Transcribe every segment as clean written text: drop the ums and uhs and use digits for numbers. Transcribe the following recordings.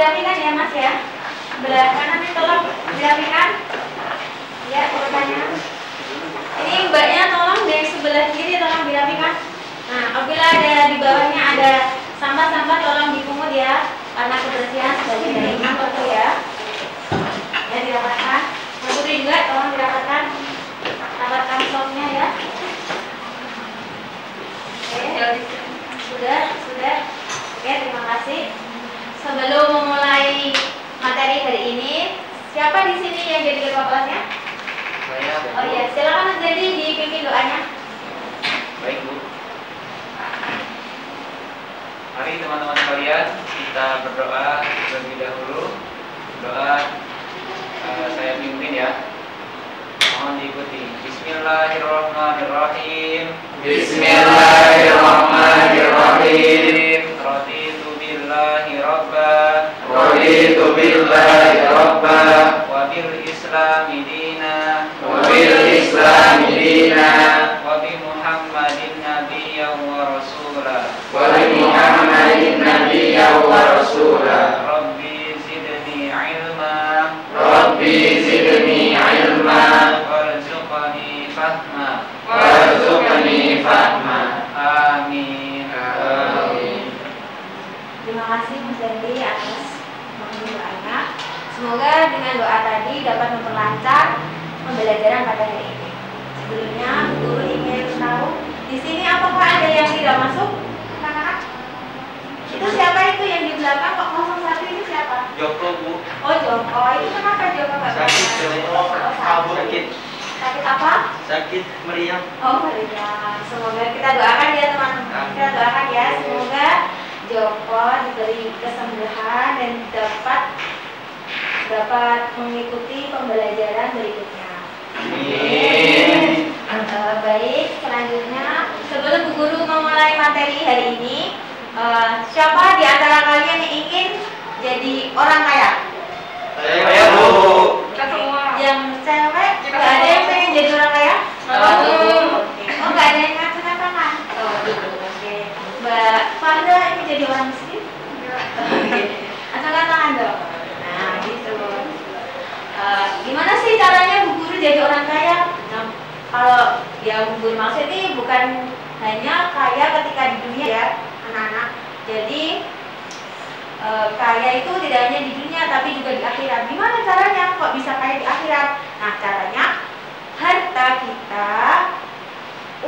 dirapikan ya Mas ya. Sebelah kanan ini tolong dirapikan. Ya, urutannya. Ini mbaknya tolong dari sebelah kiri tolong dirapikan. Nah, apabila ada di bawahnya ada sampah-sampah tolong dipungut ya, karena kebersihan sebagai dari imam ya. Ya, dirapatkan. Putri juga tolong dirapatkan. Rapatkan soknya ya. Oke, sudah. Oke, terima kasih. Sebelum memulai materi hari ini, siapa di sini yang jadi ketua kelasnya? Saya. Oh iya, silakan Mas Jadi dipimpin doanya. Baik Bu. Mari teman-teman sekalian kita berdoa terlebih dahulu. Doa saya pimpin ya. Mohon diikuti. Bismillahirrahmanirrahim. Bismillahirrahmanirrahim. Raditu billahi rabban. Raditu billahi rabban. Wa bil islami dina. Wa bil islami dina. Wa bi Muhammadin nabiyyan wa rasulah. Wa bi Muhammadin nabiyyan wa rasulah. Rabbi zidni ilma. Rabbi zidni ilma. Warzuqni fahma. Warzuqni fahma. Amin. Amin. Terima kasih Mas Jadi atas doanya. Semoga dengan doa tadi dapat memperlancar pembelajaran pada hari ini. Sebelumnya, guru ingin tahu di sini apakah ada yang tidak masuk? Anak-anak? Itu siapa itu yang di belakang kok 01 itu siapa? Joko Bu. Oh Joko, itu kenapa Joko nggak Sakit berangkat? kabur. Sakit apa? Sakit meriang. Oh meriang. Semoga kita doakan ya teman-teman. Kita doakan ya semoga Joko diberi kesembuhan dan dapat mengikuti pembelajaran berikutnya. Amin. Baik, selanjutnya sebelum Bu Guru memulai materi hari ini, siapa di antara kalian yang ingin jadi orang kaya? Saya Bu. Kita semua. Yang cewek, nggak ada yang pengen jadi orang kaya? Oh, nggak ada yang ngacungkan tangan? Oh, oke. Mbak Farda ini jadi orang miskin? Acungkan tangan dong. Nah, gitu. Gimana sih caranya Bu Guru jadi orang kaya? Nah, kalau yang Bu Guru maksud ini bukan hanya kaya ketika di dunia ya, anak-anak. Jadi kaya itu tidak hanya di dunia tapi juga di akhirat. Gimana caranya kok bisa kaya di akhirat? Nah, caranya harta kita,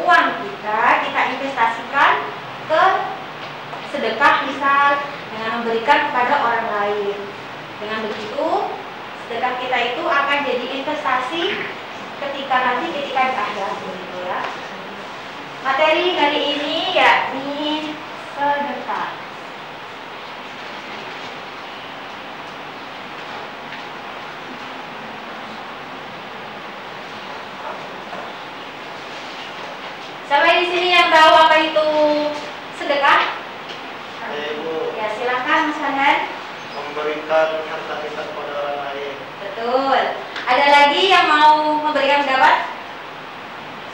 uang kita investasikan ke sedekah misal dengan memberikan kepada orang lain. Dengan begitu sedekah kita itu akan jadi investasi ketika di akhirat begitu ya. Materi hari ini yakni sedekah. Sampai di sini yang tahu apa itu sedekah? Saya Bu, Ya silakan Mas Farhan. memberikan harta kita kepada orang lain. Betul. Ada lagi yang mau memberikan pendapat?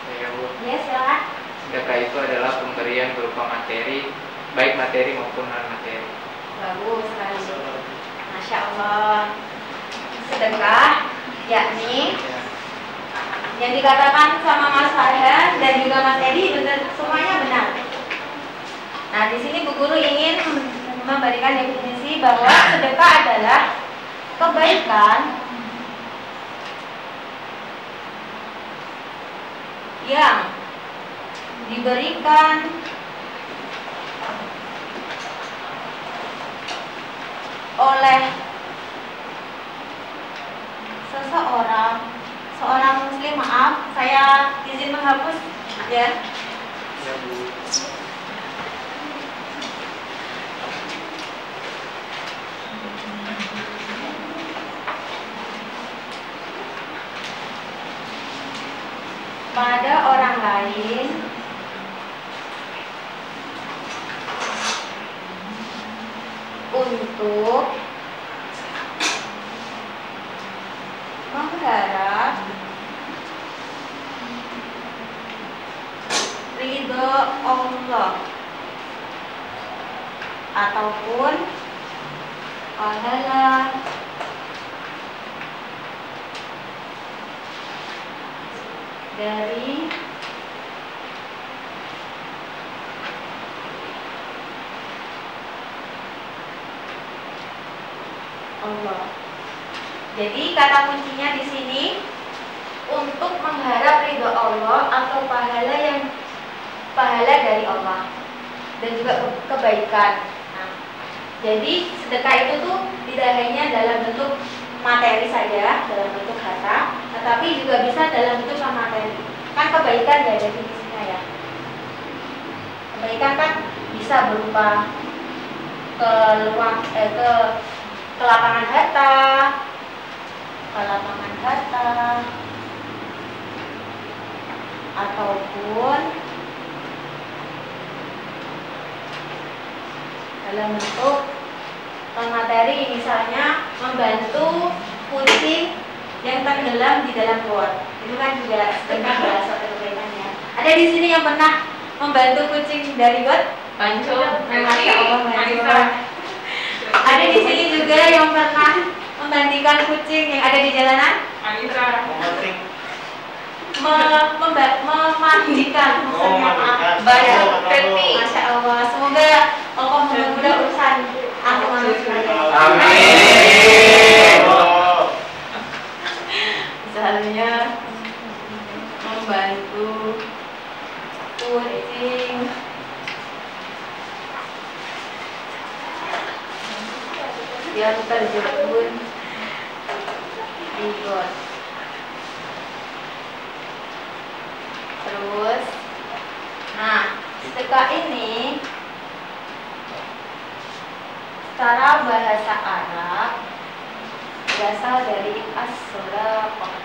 Saya Bu. Ya silakan. Sedekah itu adalah pemberian berupa materi, baik materi maupun non materi. Bagus sekali. Masya Allah. Sedekah yakni yang dikatakan sama Mas Farhan dan juga Mas Edi benar, semuanya benar. Nah, di sini Bu Guru ingin memberikan definisi bahwa sedekah adalah kebaikan yang diberikan oleh seorang muslim, maaf, saya izin menghapus ya. Ya Bu. Pada orang lain untuk mengharap ridho Allah ataupun pahala dari Allah. Jadi kata kuncinya di sini untuk mengharap ridho Allah atau pahala dari Allah dan juga kebaikan. Nah, jadi sedekah itu tuh tidak hanya dalam bentuk materi saja, dalam bentuk harta, tetapi juga bisa dalam bentuk non materi. Kan kebaikan ya definisinya ya. Kebaikan kan bisa berupa ke lapangan harta, ataupun dalam bentuk non materi, misalnya membantu kucing yang tenggelam di dalam got. Itu kan juga sedekah bahasa kebaikannya. Ada di sini yang pernah membantu kucing dari got? Panco, Masya Allah, Masya Allah. Ada di sini juga yang pernah membantikan kucing yang ada di jalanan? Anitra. Memandikan, Banyak berarti. Masya Allah, semoga Allah mempermudah urusan aku manusia. Amin. Misalnya membantu kucing yang terjebur di got. Terus, nah sedekah ini secara bahasa Arab berasal dari as-sadaqah,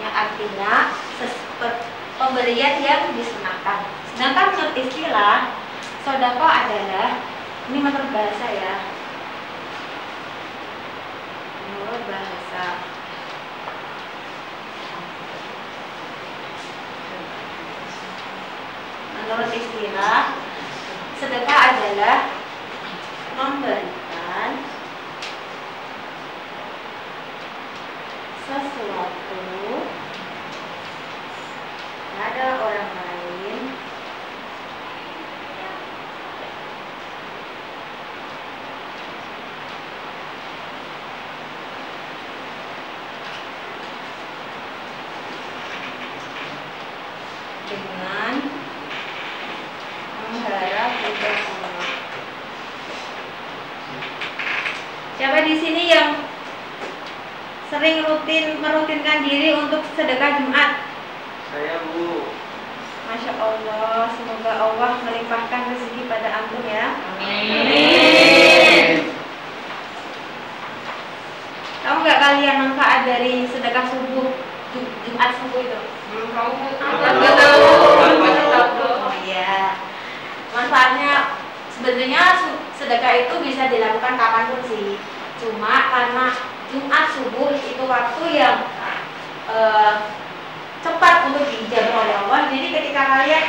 yang artinya pemberian yang disunahkan. Sedangkan menurut istilah sedekah adalah, ini menurut bahasa ya, menurut bahasa menurut istilah, sedekah adalah memberikan sesuatu pada orang lain dengan mengharap ridho Allah. Siapa di sini yang sering merutinkan diri untuk sedekah Jumat? Saya, Bu. Masya Allah, semoga Allah melimpahkan rezeki pada antum ya. Amin. Tahu nggak kalian manfaat dari sedekah subuh Jumat subuh itu? Belum tahu. Nggak tahu. Oh iya. Manfaatnya sebenarnya sedekah itu bisa dilakukan kapanpun sih. Cuma karena Jumat subuh itu waktu yang cepat untuk diijabah oleh Allah. Jadi ketika kalian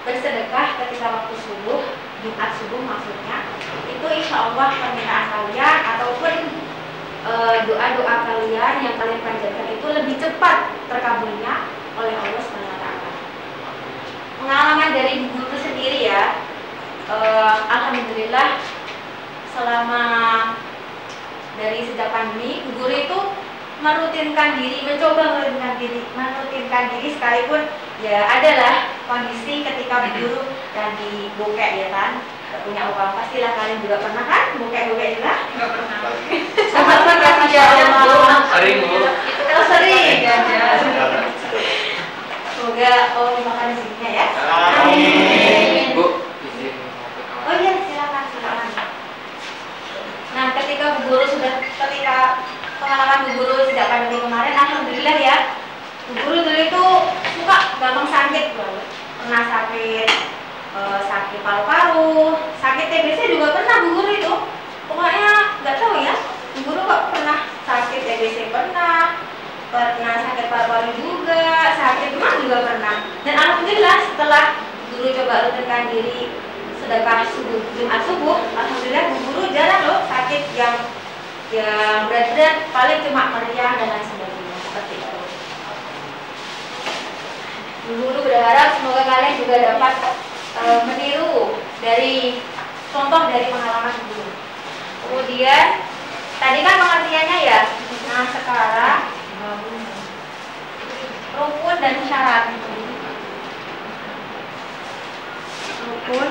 bersedekah ketika waktu subuh, Jumat subuh maksudnya, itu insya Allah permintaan kalian ataupun doa-doa kalian yang kalian panjatkan itu lebih cepat terkabulnya oleh Allah SWT. Pengalaman dari Bu Guru sendiri ya, alhamdulillah selama dari sejak pandemi, Bu Guru itu mencoba merutinkan diri sekalipun ya adalah kondisi ketika Bu Guru lagi bokek ya kan, gak punya uang. Pastilah kalian juga pernah kan bokek juga? Enggak pernah. Sama kasih jalan. Sering, Bu. Oh, sering. Semoga Allah limpahkan rezekinya ya. Amin. Bu, izin mau ke kamar. Oh iya, silakan. Nah, ketika pengalaman Bu Guru sejak pandemi kemarin, alhamdulillah ya, Bu Guru dulu itu suka gampang sakit, pernah sakit paru-paru, sakit TBC juga pernah Bu Guru itu. Pokoknya nggak tahu ya, Bu Guru kok pernah sakit TBC pernah sakit paru-paru juga, sakit mah juga pernah. Dan alhamdulillah setelah Bu Guru coba rutinkan diri sedekah Jumat subuh, alhamdulillah Bu Guru yang berat-berat paling cuma meriang dan lain sebagainya seperti itu. Guru berharap semoga kalian juga dapat meniru dari contoh dari pengalaman guru. Kemudian tadi kan pengertiannya ya. Nah sekarang rukun dan syarat. Rukun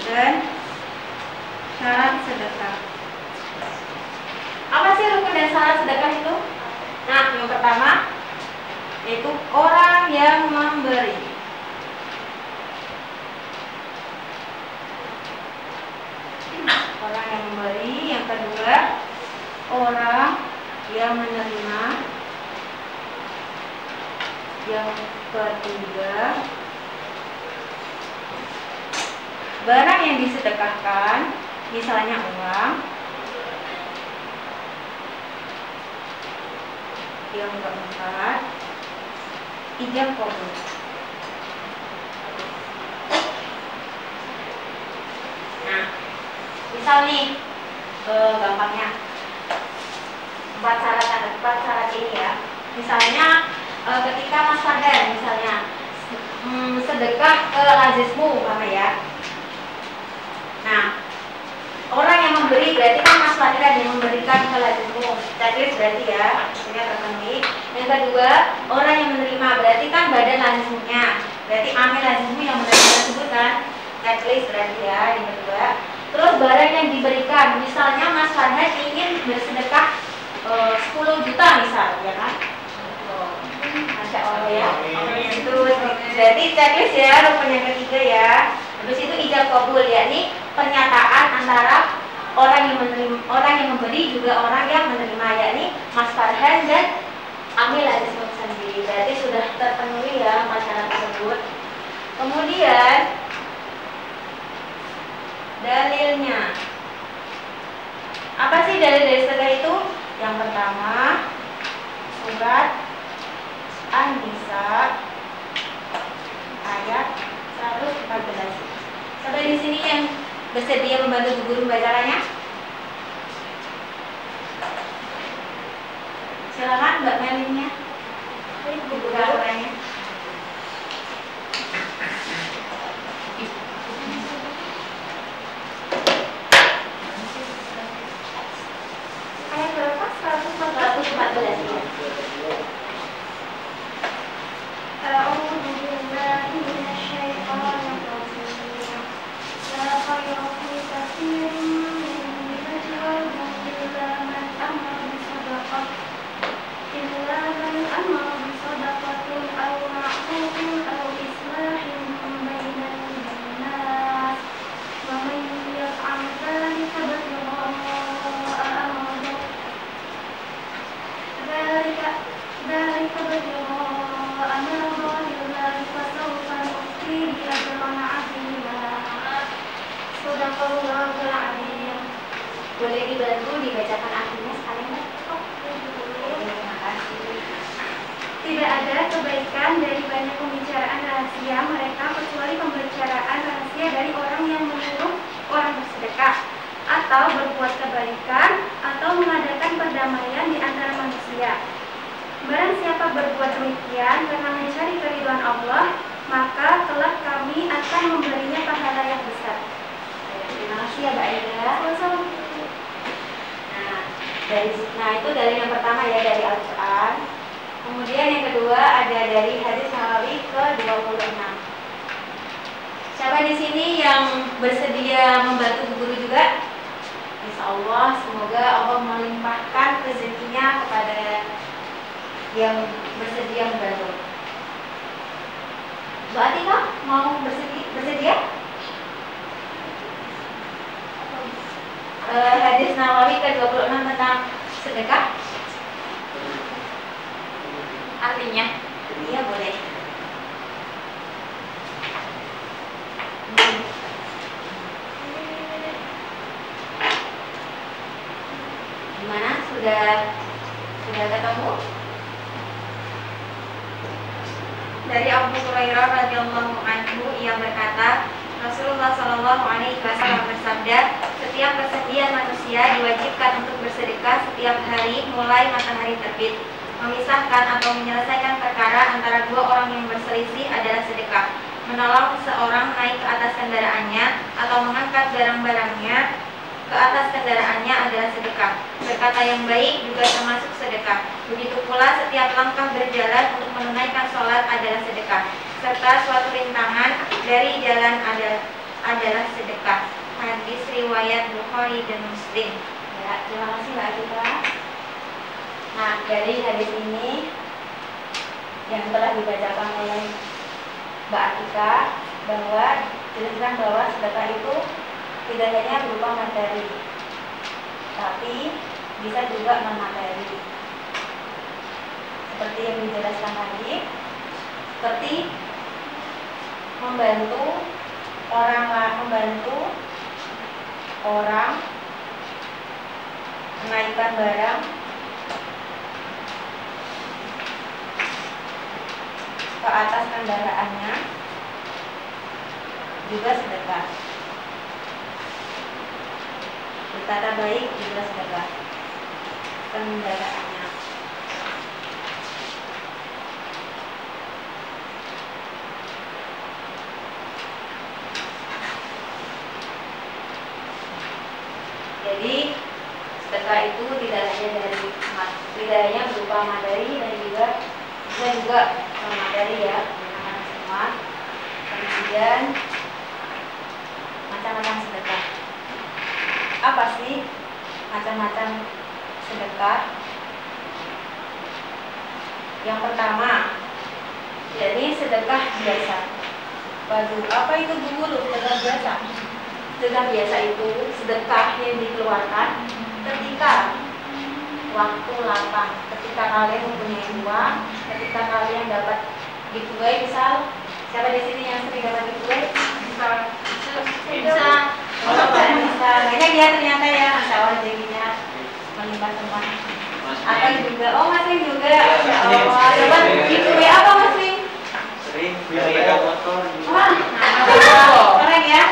dan syarat sedekah. Apa sih rukun dan syarat sedekah itu? Nah, yang pertama yaitu orang yang memberi. Orang yang memberi. Yang kedua, orang yang menerima. Yang ketiga, barang yang disedekahkan, misalnya uang. Yang keempat, ijab qabul. Nah, misal nih, gampangnya empat syarat ini ya. Misalnya ketika Mas Fardan misalnya sedekah ke lazismu umpama ya. Nah, orang yang memberi berarti kan Mas Fardan yang memberikan ke lazismu. Jadi berarti ya, ini terpenuhi. Yang kedua, orang yang menerima berarti kan badan lazismunya. Berarti amil lazismu yang menerima tersebut kan. Checklist berarti ya, yang kedua. Terus barang yang diberikan, misalnya Mas Fardan ingin bersedekah 10 juta misal, ya kan? Masya Allah ya. Itu berarti checklist ya, rukun yang ketiga ya. Habis itu ijab qabul, yakni pernyataan antara orang yang memberi juga orang yang menerima, yakni Mas Farhan dan amil lazismu sendiri. Berarti sudah terpenuhi ya syarat tersebut. Kemudian dalilnya. Apa sih dalil sedekah itu? Yang pertama, surat An-Nisa ayat 114. Sampai di sini yang bersedia membantu guru membacakannya? Silakan Mbak Melinnya. Buka Al-Qur'annya. Ayat berapa? 114 ya. أعوذ بالله من الشيطان الرجيم لا خير في كثير من نجواهم إلا من أمر بصدقة أو معروف أو إصلاح بين الناس ومن يفعل ذلك ابتغاء مرضات الله فسوف نؤتيه أجرا عظيما. Sadaqallahul Azim. Boleh dibantu dibacakan artinya sekalian? Terima kasih. Tidak ada kebaikan dari banyak pembicaraan rahasia mereka kecuali pembicaraan rahasia dari orang yang menyuruh orang bersedekah atau berbuat kebaikan atau mengadakan perdamaian di antara manusia. Barang siapa berbuat demikian karena mencari keridhaan Allah, maka kelak kami akan memberinya pahala yang besar. Terima kasih ya Mbak Ida. Nah itu dari yang pertama ya, dari Al-Quran. Kemudian yang kedua ada dari hadis Nawawi ke-26. Siapa di sini yang bersedia membantu guru juga? Insya Allah, semoga Allah melimpahkan rezekinya kepada yang bersedia membantu. Mbak Atika mau bersedia? Hadis Nawawi ke-26 tentang sedekah. Artinya, iya boleh. Gimana? Sudah ketemu? Dari Abu Hurairah radhiyallahu anhu, ia berkata, Rasulullah Shallallahu Alaihi Wasallam bersabda, setiap kesedihan manusia manusia diwajibkan untuk bersedekah setiap hari mulai matahari terbit. Memisahkan atau menyelesaikan perkara antara dua orang yang berselisih adalah sedekah. Menolong seseorang naik ke atas kendaraannya atau mengangkat barang-barangnya ke atas kendaraannya adalah sedekah. Berkata yang baik juga termasuk sedekah. Begitu pula setiap langkah berjalan untuk menunaikan sholat adalah sedekah. Serta suatu rintangan dari jalan adalah sedekah. Hadis riwayat Bukhari dan Muslim. Ya, terima kasih Mbak Atika. Nah, dari hadis ini yang telah dibacakan oleh Mbak Atika, bahwa jelaskan bahwa sedekah itu tidak hanya berupa materi, tapi bisa juga non materi. Seperti yang dijelaskan tadi, seperti membantu orang menaikkan barang ke atas kendaraannya juga sedekah. Berkata baik juga sedekah kendaraannya. Jadi sedekah itu tidak hanya berupa materi dan juga non materi ya, menggunakan semua. Kemudian macam-macam sedekah. Apa sih macam-macam sedekah? Yang pertama, jadi sedekah biasa. Waduh, apa itu guru sedekah biasa? Sedekah biasa itu sedekah yang dikeluarkan ketika waktu lapang, ketika kalian mempunyai uang, ketika kalian dapat giveaway. Misal, siapa di sini yang sering dapat giveaway? Bisa. Banyak ya ternyata ya, Masya Allah rezekinya melimpah semua. Atau juga, oh Mas Lim juga, Masya Allah. Dapat giveaway apa Mas Lim? Sering sepeda motor. Wah, keren ya.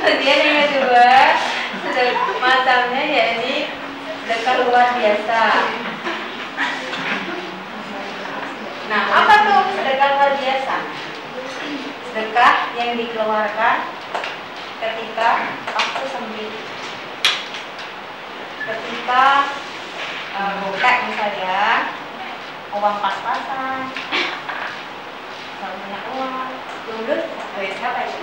Kemudian yang kedua, macamnya yakni sedekah luar biasa. Nah, apa tuh sedekah luar biasa? Sedekah yang dikeluarkan ketika waktu sempit, ketika bokek misalnya, uang pas-pasan, nggak punya uang, dulu siapa ya?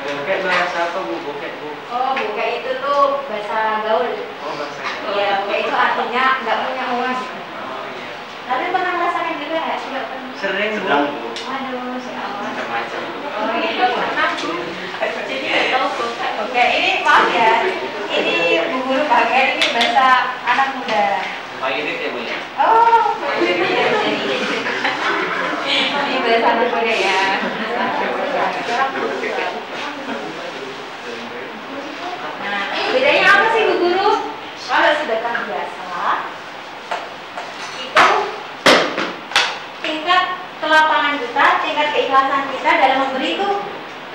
Bokek bahasa apa Bu? Bokek Bu? Oh, bokek itu tuh bahasa gaul. Oh bahasa Jawa. Iya, bokek itu artinya nggak punya uang. Oh iya. Tapi pernah merasakan juga nggak? Tidak pernah. Sering Bu. Waduh, Masya Allah. Macam-macam. Oh iya, pernah Bu. Jadi nggak tahu bokek. Oke, ini maaf ya. Ini Bu Guru pakai ini bahasa anak muda. Pak Irit ya Bu ya? Oh, ini bahasa anak muda ya. Nah, bedanya apa sih Bu Guru? Kalau sedekah biasa itu tingkat kelapangan kita, tingkat keikhlasan kita dalam memberi itu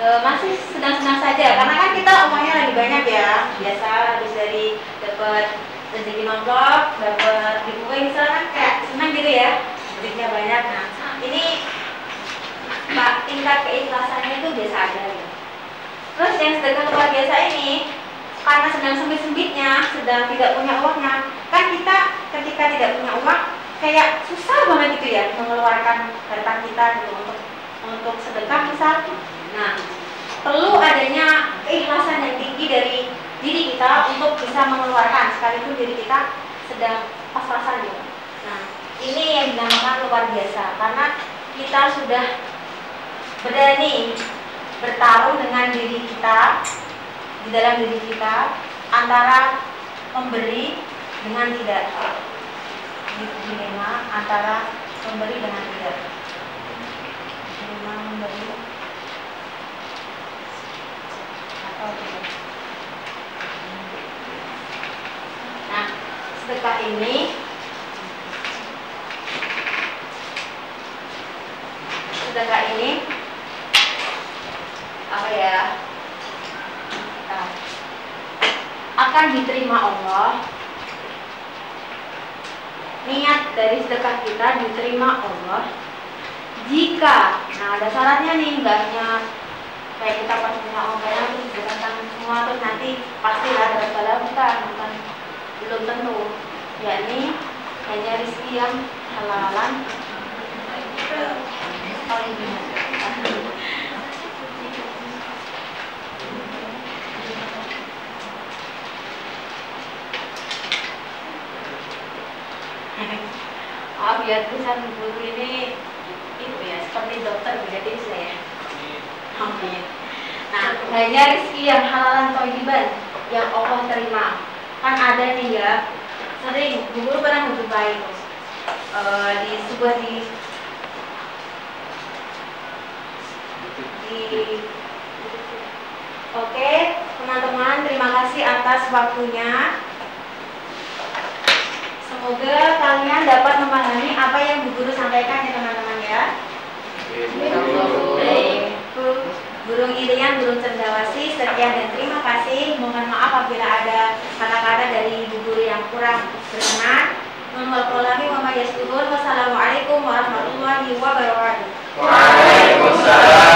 masih sedang-sedang saja, karena kan kita uangnya lagi banyak ya, biasa habis dari dapat rezeki nomplok, dapat giveaway misalnya, kayak senang gitu ya, rezekinya banyak. Nah, ini Pak, tingkat keikhlasannya itu biasa aja gitu. Terus yang sedekah luar biasa ini, karena sedang sempit-sempitnya, sedang tidak punya uangnya, kan kita ketika tidak punya uang kayak susah banget gitu ya mengeluarkan harta kita gitu untuk sedekah misal. Nah, perlu adanya keikhlasan yang tinggi dari diri kita untuk bisa mengeluarkan sekalipun diri kita sedang pas-pasan gitu. Nah, ini yang dinamakan luar biasa karena kita sudah berani bertarung dengan diri kita, di dalam diri kita, antara memberi dengan tidak, dilema antara memberi dengan tidak, dilema memberi atau tidak. Nah, sedekah ini apa ya? akan diterima Allah. Niat dari sedekah kita diterima Allah jika, nah ada syaratnya nih, nggak hanya kayak kita pas punya orang terus gerakan semua terus nanti pastilah dapat pahala, bukan belum tentu, yakni hanya rezeki yang halalan. Maaf ya, tulisan guru ini itu ya seperti dokter jadi saya. Amin. Nah, hanya rezeki yang halalan thayyiban yang Allah terima. Kan ada nih ya, sering guru pernah menjumpai di sebuah di Oke, teman-teman, terima kasih atas waktunya. Semoga kalian dapat memahami apa yang Bu Guru sampaikan ya teman-teman ya. Burung Irian, Burung Cendrawasih, sekian dan terima kasih. Mohon maaf apabila ada kata-kata dari Bu Guru yang kurang berkenan. Wassalamualaikum warahmatullahi wabarakatuh. Waalaikumsalam.